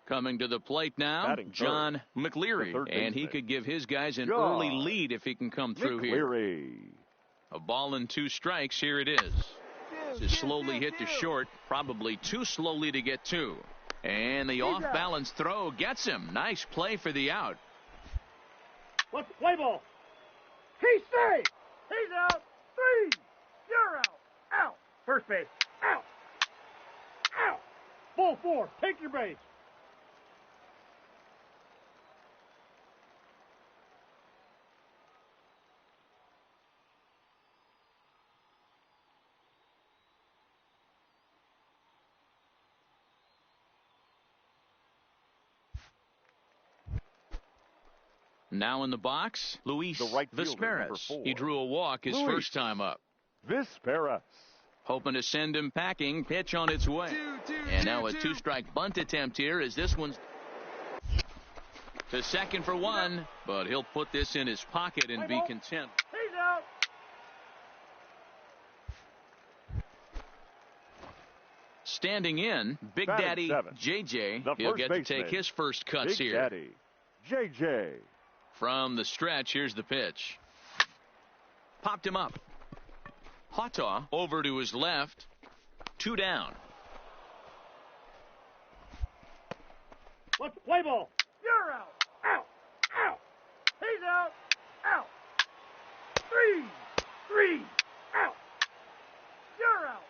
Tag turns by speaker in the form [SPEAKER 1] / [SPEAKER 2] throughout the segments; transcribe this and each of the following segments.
[SPEAKER 1] Coming to the plate now,
[SPEAKER 2] Batting
[SPEAKER 1] John McLeary, and he could give his guys an early lead if he can come through here. A ball and 2 strikes. Here it is. Just slowly hit to short, probably too slowly to get to. And the off-balance throw gets him. Nice play for the out.
[SPEAKER 3] What's the play ball? He's safe. He's out. 3. You're out. Out. First base. Out. Out. Ball 4. Take your base.
[SPEAKER 1] Now in the box, Luis Vizquerez. He drew a walk his first time up.
[SPEAKER 2] Vizquerez.
[SPEAKER 1] Hoping to send him packing. Pitch on its way. And now a 2-strike bunt attempt here as this one's to second for 1. But he'll put this in his pocket and be content.
[SPEAKER 3] He's out.
[SPEAKER 1] Standing in, Big Daddy JJ. He'll get to take his first cuts here.
[SPEAKER 2] Daddy JJ.
[SPEAKER 1] From the stretch, here's the pitch. Popped him up. Hata over to his left. 2 down.
[SPEAKER 3] What's the play ball? You're out. Out. Out. He's out. Out. 3. Out. You're out.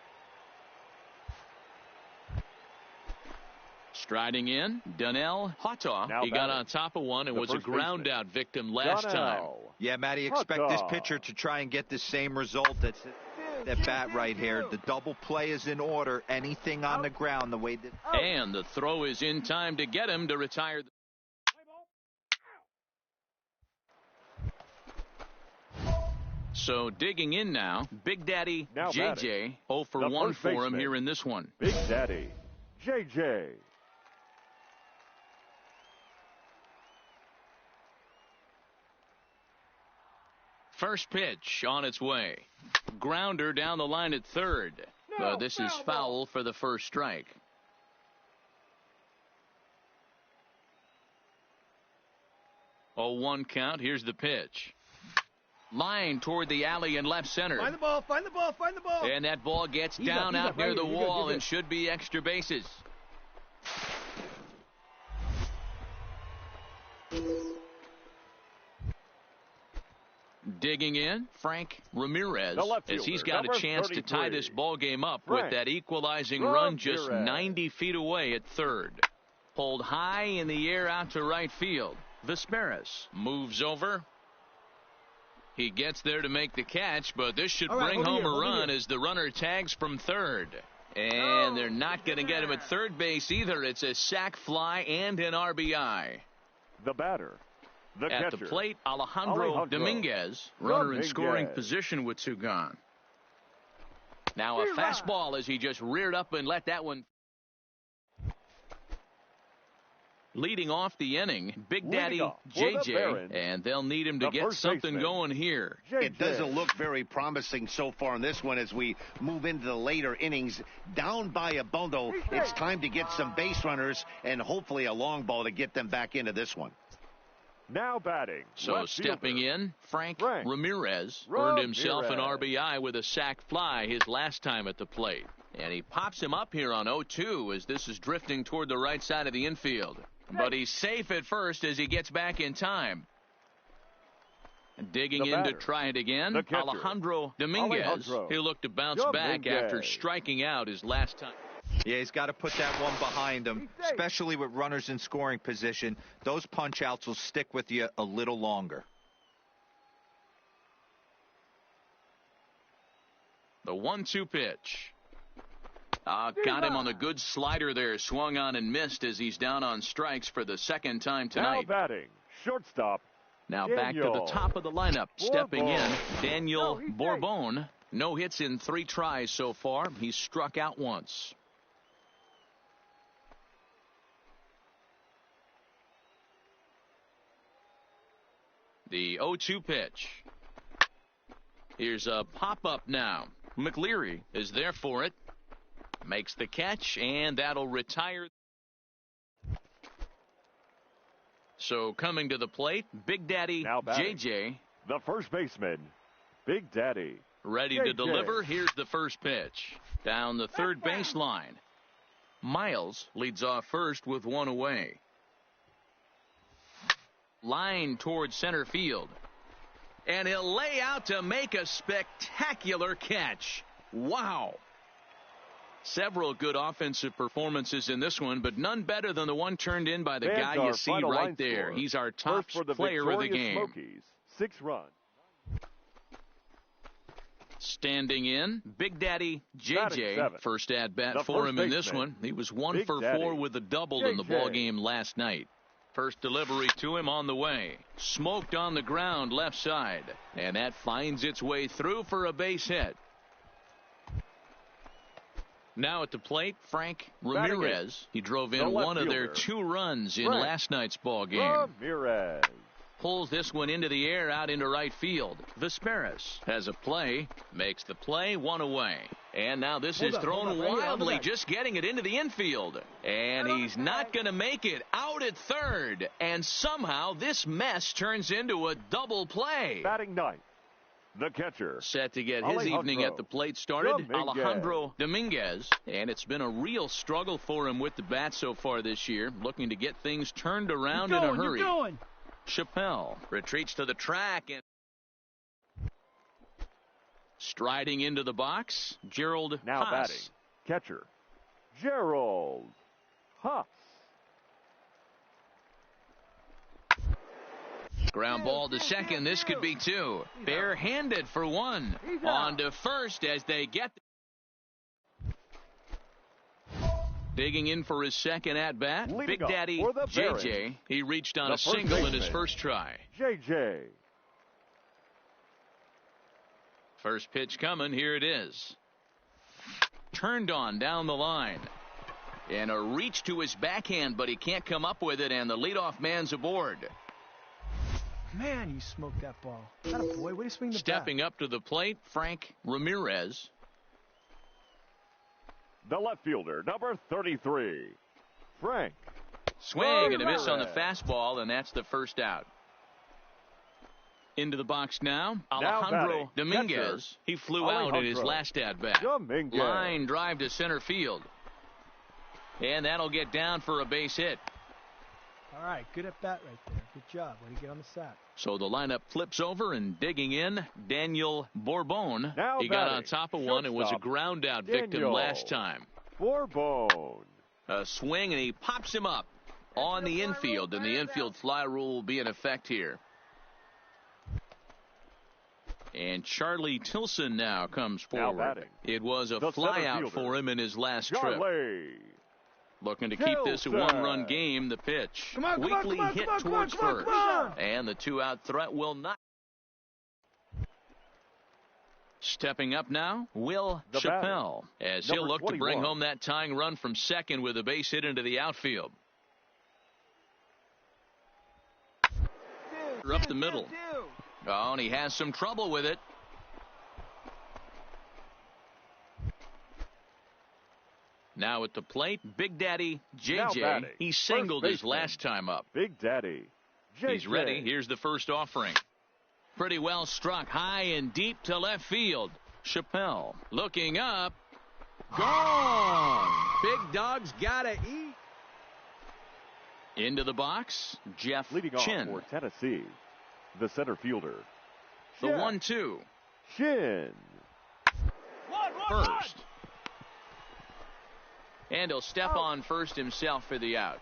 [SPEAKER 1] Striding in, Donnell Hata. He got on top of one and was a ground out victim last time.
[SPEAKER 4] Yeah, Matty, expect this pitcher to try and get the same result. That's that bat right here. The double play is in order. Anything on the ground the way that.
[SPEAKER 1] And the throw is in time to get him to retire. So digging in now, Big Daddy JJ. 0 for 1 for him here in this one.
[SPEAKER 2] Big Daddy JJ.
[SPEAKER 1] First pitch on its way. Grounder down the line at third. But this is foul for the first strike. Oh, 1 count. Here's the pitch. Line toward the alley in left center.
[SPEAKER 3] Find the ball, find the ball, find the ball.
[SPEAKER 1] And that ball gets down out near the wall and should be extra bases. Digging in, Frank Ramirez, as he's got a chance to tie this ball game up with that equalizing run just 90 feet away at third. Pulled high in the air out to right field. Vizquerez moves over. He gets there to make the catch, but this should bring home a run as the runner tags from third. And they're not going to get him at third base either. It's a sac fly and an RBI.
[SPEAKER 2] The batter.
[SPEAKER 1] At the plate, Alejandro Dominguez, runner in scoring position with 2 gone. Now a fastball as he just reared up and let that one. Leading off the inning, Big Daddy JJ, and they'll need him to get something going here.
[SPEAKER 5] It doesn't look very promising so far in this one as we move into the later innings. Down by a bundle, it's time to get some base runners and hopefully a long ball to get them back into this one.
[SPEAKER 2] Now batting.
[SPEAKER 1] So stepping in, Frank Ramirez earned himself an RBI with a sac fly his last time at the plate. And he pops him up here on 0-2 as this is drifting toward the right side of the infield. But he's safe at first as he gets back in time. Digging in to try it again, Alejandro Dominguez. He'll look to bounce back after striking out his last time.
[SPEAKER 4] Yeah, he's got to put that one behind him, especially with runners in scoring position. Those punch-outs will stick with you a little longer.
[SPEAKER 1] The 1-2 pitch. Got him on the good slider there. Swung on and missed as he's down on strikes for the second time tonight.
[SPEAKER 2] Now batting, shortstop.
[SPEAKER 1] Now back to the top of the lineup. Stepping in, Daniel Bourbon. No hits in 3 tries so far. He's struck out once. The 0-2 pitch. Here's a pop-up now. McLeary is there for it. Makes the catch, and that'll retire. So coming to the plate, Big Daddy JJ.
[SPEAKER 2] The first baseman, Big Daddy.
[SPEAKER 1] Ready to deliver. Here's the first pitch. Down the third baseline. Miles leads off first with one away. Line towards center field. And he'll lay out to make a spectacular catch. Wow. Several good offensive performances in this one, but none better than the one turned in by the guy you see right there. He's our top player of the game.
[SPEAKER 2] Smokies, 6 runs.
[SPEAKER 1] Standing in, Big Daddy JJ. First at bat for him in this one. He was 1 for 4 with a double in the ball game last night. First delivery to him on the way. Smoked on the ground left side. And that finds its way through for a base hit. Now at the plate, Frank Ramirez. He drove in one of their 2 runs in last night's ball game.
[SPEAKER 2] Ramirez
[SPEAKER 1] pulls this one into the air out into right field. Vesperis has a play, makes the play, 1 away. And now this is thrown wildly, just getting it into the infield. And he's not going to make it out at third. And somehow this mess turns into a double play.
[SPEAKER 2] Batting ninth, the catcher.
[SPEAKER 1] Set to get his evening at the plate started, Alejandro Dominguez. And it's been a real struggle for him with the bat so far this year, looking to get things turned around in a hurry. Chappelle retreats to the track and striding into the box, Gerald
[SPEAKER 2] now
[SPEAKER 1] Haas.
[SPEAKER 2] Batting, catcher, Gerald Haas.
[SPEAKER 1] Ground ball to second. This could be 2. Barehanded for 1. On to first as they get. Digging in for his second at-bat, Big Daddy JJ. He reached on a single in his first try.
[SPEAKER 2] JJ.
[SPEAKER 1] First pitch coming. Here it is. Turned on down the line. And a reach to his backhand, but he can't come up with it, and the leadoff man's aboard.
[SPEAKER 6] Man, you smoked that ball. Attaboy, way to swing the bat.
[SPEAKER 1] Stepping up to the plate, Frank Ramirez.
[SPEAKER 2] The left fielder, number 33, Frank.
[SPEAKER 1] Swing and a miss on the fastball, and that's the first out. Into the box now, Alejandro Dominguez.
[SPEAKER 2] Catcher.
[SPEAKER 1] He flew out in his last at-bat.
[SPEAKER 2] Dominguez.
[SPEAKER 1] Line drive to center field. And that'll get down for a base hit.
[SPEAKER 6] All right, good at bat right there. Good job. Way to get on the sack.
[SPEAKER 1] So the lineup flips over, and digging in, Daniel Bourbon.
[SPEAKER 2] Now
[SPEAKER 1] he got on top of one and was a ground out victim last time.
[SPEAKER 2] Bourbon.
[SPEAKER 1] A swing, and he pops him up on the infield, and the infield fly rule will be in effect here. And Charlie Tilson now comes forward. It was a flyout for him in his last trip. Looking to keep this a 1-run game. The pitch. Weakly hit towards first. And the 2-out threat will not. Stepping up now, Will Chappelle, as he'll look to bring home that tying run from second with a base hit into the outfield. Up the middle. Oh, and he has some trouble with it. Now at the plate, Big Daddy JJ. He singled his last time up.
[SPEAKER 2] Big Daddy JJ.
[SPEAKER 1] He's ready. Here's the first offering. Pretty well struck high and deep to left field. Chappelle looking up. Gone. Big Dog's gotta eat. Into the box, Jeff
[SPEAKER 2] leading
[SPEAKER 1] Chin.
[SPEAKER 2] Off for Tennessee, the center fielder.
[SPEAKER 1] The 1-2.
[SPEAKER 2] Chin.
[SPEAKER 1] First. And he'll step on first himself for the out.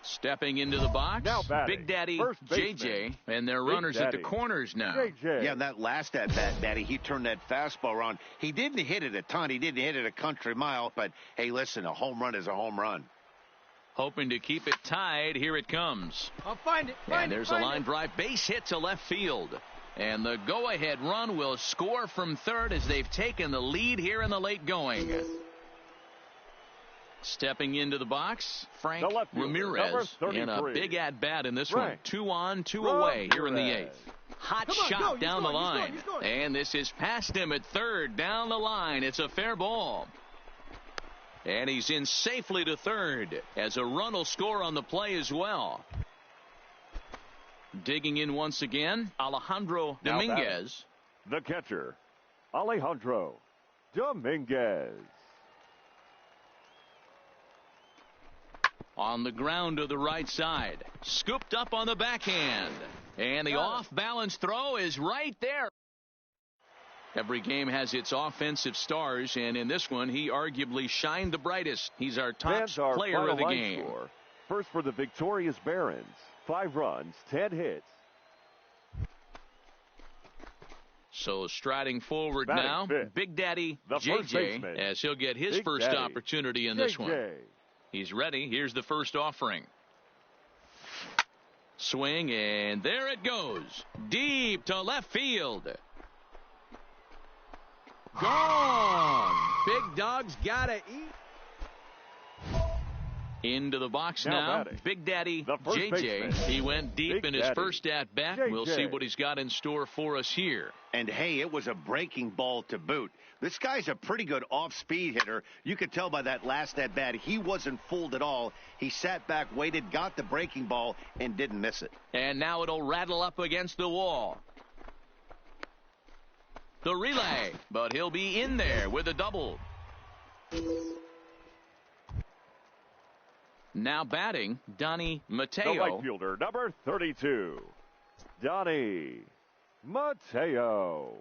[SPEAKER 1] Stepping into the box, Big Daddy JJ, and their runners at the corners now.
[SPEAKER 5] Yeah, and that last at-bat, Daddy, he turned that fastball around. He didn't hit it a ton. He didn't hit it a country mile, but, hey, listen, a home run is a home run.
[SPEAKER 1] Hoping to keep it tied. Here it comes.
[SPEAKER 6] I'll find it.
[SPEAKER 1] And there's a line drive base hit to left field. And the go-ahead run will score from third as they've taken the lead here in the late going. Stepping into the box, Frank Ramirez in a big at-bat in this one. 2 on, 2 away here in the 8th. Hot shot down the line. And this is past him at third down the line. It's a fair ball. And he's in safely to third as a run will score on the play as well. Digging in once again, Alejandro Dominguez.
[SPEAKER 2] The catcher, Alejandro Dominguez.
[SPEAKER 1] On the ground to the right side. Scooped up on the backhand. And the off-balance throw is right there. Every game has its offensive stars, and in this one, he arguably shined the brightest. He's our top player of the game.
[SPEAKER 2] Score. First for the victorious Barons. 5 runs, 10 hits.
[SPEAKER 1] So striding forward now, Big Daddy JJ, as he'll get his first opportunity in this one. He's ready. Here's the first offering. Swing, and there it goes. Deep to left field. Gone. Big Dog's got to eat. Into the box now. Big Daddy JJ. He went deep in his first at-bat. We'll see what he's got in store for us here.
[SPEAKER 5] And, hey, it was a breaking ball to boot. This guy's a pretty good off-speed hitter. You could tell by that last at-bat he wasn't fooled at all. He sat back, waited, got the breaking ball, and didn't miss it.
[SPEAKER 1] And now it'll rattle up against the wall. The relay, but he'll be in there with a double. Now batting, Donnie Mateo.
[SPEAKER 2] The right fielder, number 32, Donnie Mateo.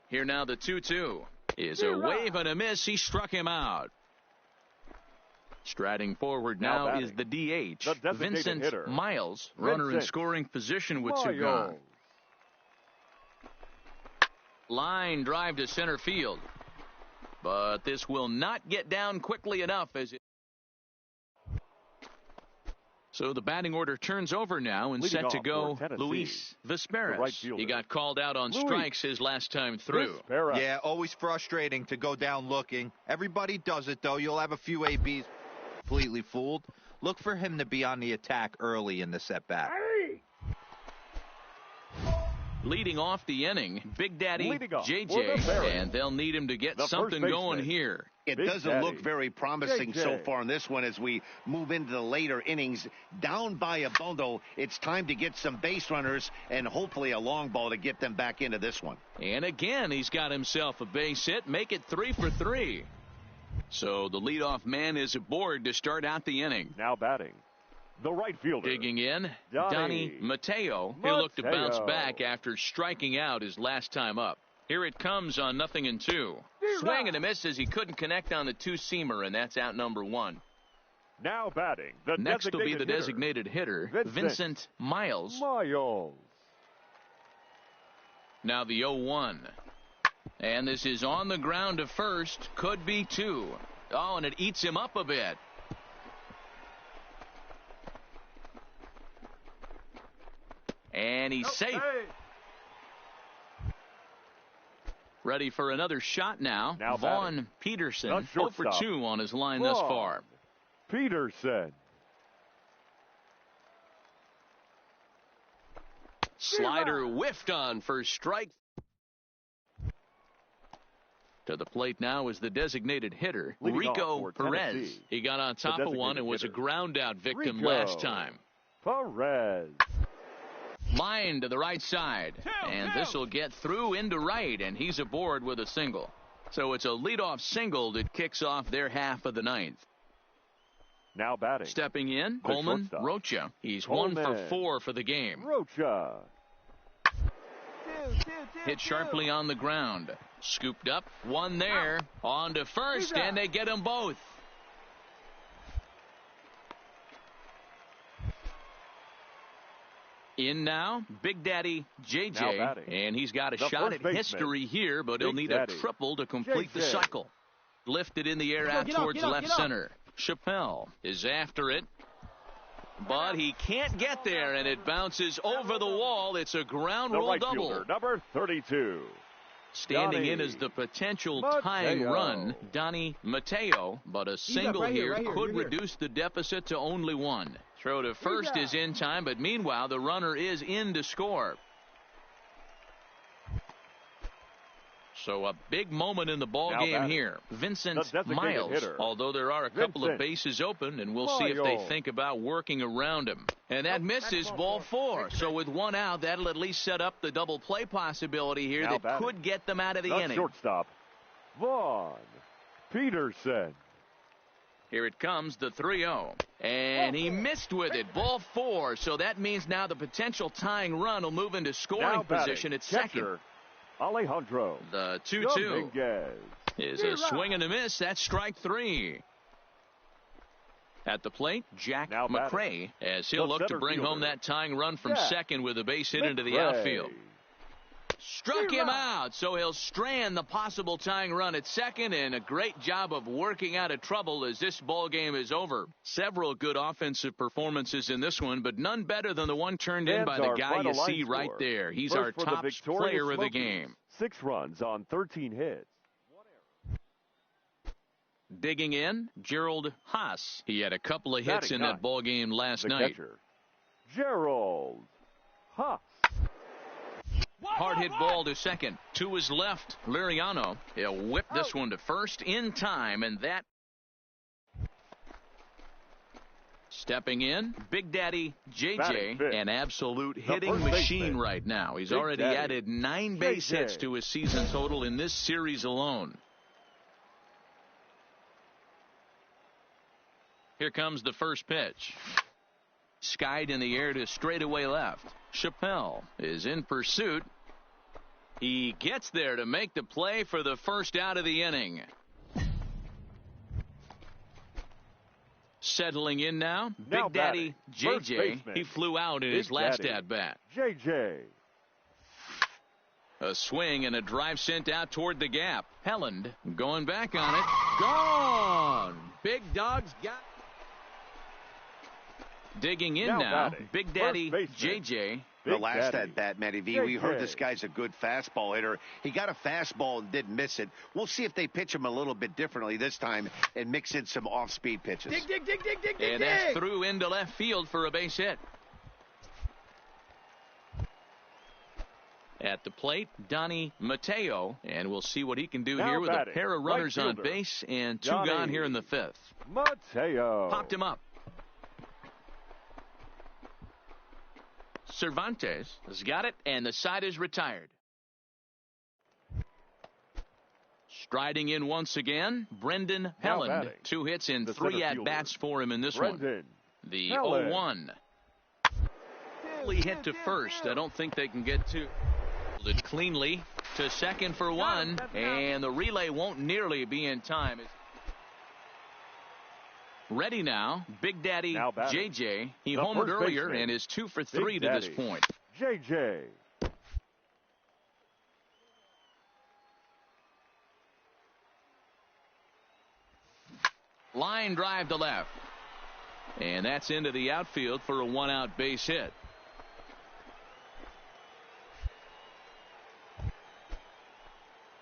[SPEAKER 1] Here now the 2-2 is a wave and a miss. He struck him out. Striding forward now is the DH, Vincent Miles, runner in scoring position with 2 gone. Line drive to center field. But this will not get down quickly enough as it. So the batting order turns over now and set to go Luis Vizquez. He got called out on strikes his last time through.
[SPEAKER 4] Yeah, always frustrating to go down looking. Everybody does it, though. You'll have a few ABs completely fooled. Look for him to be on the attack early in the setback.
[SPEAKER 1] Leading off the inning, Big Daddy JJ, and they'll need him to get something going here.
[SPEAKER 5] It doesn't look very promising so far in this one as we move into the later innings. Down by a bundle, it's time to get some base runners and hopefully a long ball to get them back into this one.
[SPEAKER 1] And again, he's got himself a base hit, make it 3 for 3. So the leadoff man is aboard to start out the inning.
[SPEAKER 2] Now batting, the right fielder.
[SPEAKER 1] Digging in, Donnie Mateo. He'll look to bounce back after striking out his last time up. Here it comes on 0-2. Swing and a miss as he couldn't connect on the 2-seamer, and that's out number 1.
[SPEAKER 2] Now batting, the
[SPEAKER 1] next will be the designated hitter, Vincent Miles. Now the 0-1. And this is on the ground to first. Could be 2. Oh, and it eats him up a bit. And he's safe. Ready for another shot now. Vaughn Peterson, 0 for 2 on his line thus far.
[SPEAKER 2] Peterson.
[SPEAKER 1] Slider whiffed on for strike. To the plate now is the designated hitter, Rico Perez. He got on top of one and was a ground-out victim last time.
[SPEAKER 2] Perez.
[SPEAKER 1] Line to the right side, and this will get through into right, and he's aboard with a single. So it's a leadoff single that kicks off their half of the 9th.
[SPEAKER 2] Now batting.
[SPEAKER 1] Stepping in, Coleman Rocha. He's 1 for 4 for the game.
[SPEAKER 2] Rocha.
[SPEAKER 1] Hit sharply on the ground. Scooped up, one there, on to first, and they get them both. In now, Big Daddy JJ, and he's got a shot at history here, but he'll need a triple to complete the cycle. Lifted in the air out towards left center. Chappelle is after it, but he can't get there, and it bounces over the wall. It's a ground roll double.
[SPEAKER 2] Number 32.
[SPEAKER 1] Standing in is the potential tying run, Donnie Mateo, but a single here could reduce the deficit to only 1. Throw to first is in time, but meanwhile the runner is in to score. So a big moment in the ball game here. Vincent Miles, although there are a couple of bases open, and we'll see if they think about working around him. And that misses, ball 4. So with one out, that'll at least set up the double play possibility here that could get them out of the inning.
[SPEAKER 2] Shortstop, Vaughn Peterson.
[SPEAKER 1] Here it comes, the 3-0. And he missed with it. Ball 4. So that means now the potential tying run will move into scoring position at second.
[SPEAKER 2] Alejandro.
[SPEAKER 1] The 2-2 is a swing and a miss. That's strike 3. At the plate, Jack McRae, as he'll look to bring home that tying run from second with a base hit into the outfield. Struck him out, so he'll strand the possible tying run at second, and a great job of working out of trouble as this ball game is over. Several good offensive performances in this one, but none better than the one turned in by the guy you see right there. He's our top player of the game.
[SPEAKER 2] 6 runs on 13 hits.
[SPEAKER 1] Digging in, Gerald Haas. He had a couple of hits in that ball game last night.
[SPEAKER 2] Gerald Haas.
[SPEAKER 1] Hard hit ball to second. To his left, Liriano. He'll whip this one to first in time, and that. Stepping in, Big Daddy JJ, an absolute hitting machine right now. He's already added 9 base hits to his season total in this series alone. Here comes the first pitch. Skied in the air to straightaway left. Chappelle is in pursuit. He gets there to make the play for the first out of the inning. Settling in now, Big Daddy JJ. He flew out in his last at-bat.
[SPEAKER 2] JJ.
[SPEAKER 1] A swing and a drive sent out toward the gap. Helland going back on it. Gone. Big Dog's got. Digging in now, Big Daddy JJ.
[SPEAKER 5] The last at-bat, Matty V, we heard this guy's a good fastball hitter. He got a fastball and didn't miss it. We'll see if they pitch him a little bit differently this time and mix in some off-speed pitches.
[SPEAKER 1] And that's through into left field for a base hit. At the plate, Donnie Mateo, and we'll see what he can do here with a pair of runners on base and 2 gone here in the 5th.
[SPEAKER 2] Mateo
[SPEAKER 1] popped him up. Cervantes has got it, and the side is retired. Striding in once again, Brendan Helland. 2 hits and 3 at-bats for him in this one. The 0-1. He hit to first. I don't think they can get to it cleanly to second for 1, and the relay won't nearly be in time. Ready now, Big Daddy JJ. He homered earlier and is 2 for 3 to this point.
[SPEAKER 2] JJ.
[SPEAKER 1] Line drive to left. And that's into the outfield for a 1-out base hit.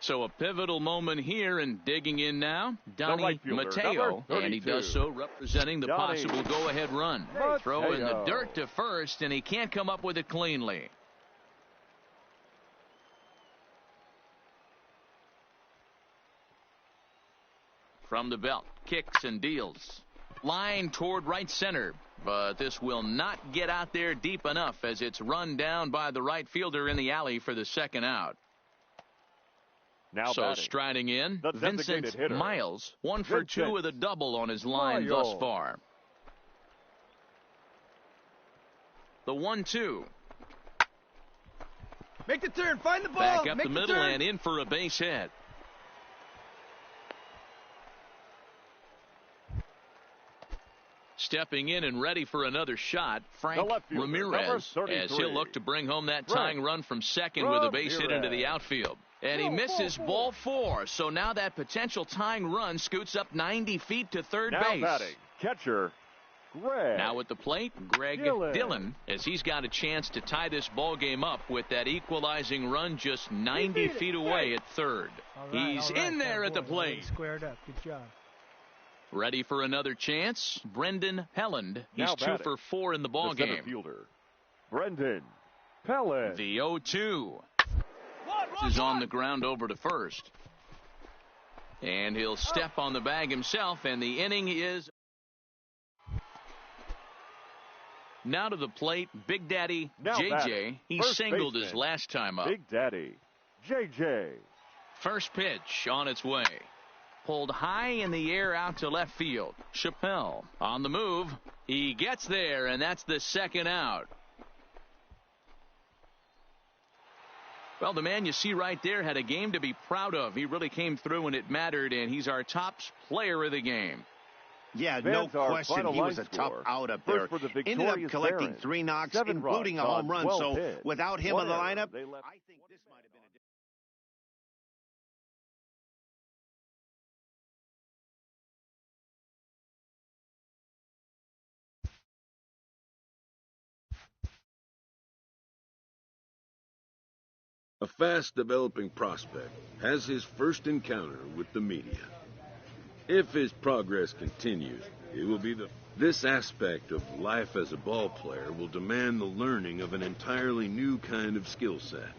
[SPEAKER 1] So a pivotal moment here, and digging in now, Donnie Mateo, and he does so representing the possible go-ahead run. Throw in the dirt to first, and he can't come up with it cleanly. From the belt, kicks and deals. Line toward right center, but this will not get out there deep enough as it's run down by the right fielder in the alley for the second out. So striding in, Vincent Miles, 1 for 2 with a double on his line thus far. The 1-2.
[SPEAKER 6] Make the turn, find the ball.
[SPEAKER 1] Back up the middle and in for a base hit. Stepping in and ready for another shot, Frank Ramirez, as he'll look to bring home that tying run from second with a base hit into the outfield. And he misses ball 4, so now that potential tying run scoots up 90 feet to third base.
[SPEAKER 2] Batting, catcher, Greg.
[SPEAKER 1] Now at the plate, Greg Dillon, as he's got a chance to tie this ball game up with that equalizing run just 90 feet away at third. He's in there at the plate.
[SPEAKER 6] Squared up. Good job.
[SPEAKER 1] Ready for another chance, Brendan Helland. He's 2 for 4 in the ball game.
[SPEAKER 2] Fielder, Brendan Helland.
[SPEAKER 1] The 0-2. Is on the ground over to first. And he'll step on the bag himself, and the inning is. Now to the plate, Big Daddy JJ. He singled his last time up.
[SPEAKER 2] Big Daddy JJ.
[SPEAKER 1] First pitch on its way. Pulled high in the air out to left field. Chappelle on the move. He gets there, and that's the second out. Well, the man you see right there had a game to be proud of. He really came through when it mattered, and he's our top player of the game.
[SPEAKER 5] Yeah, no question. He was a tough out up there. Ended up collecting 3 knocks, including a home run. So without him in the lineup, I think this might have been a different.
[SPEAKER 7] A fast-developing prospect has his first encounter with the media. If his progress continues, it will be this aspect of life as a ball player will demand the learning of an entirely new kind of skill set.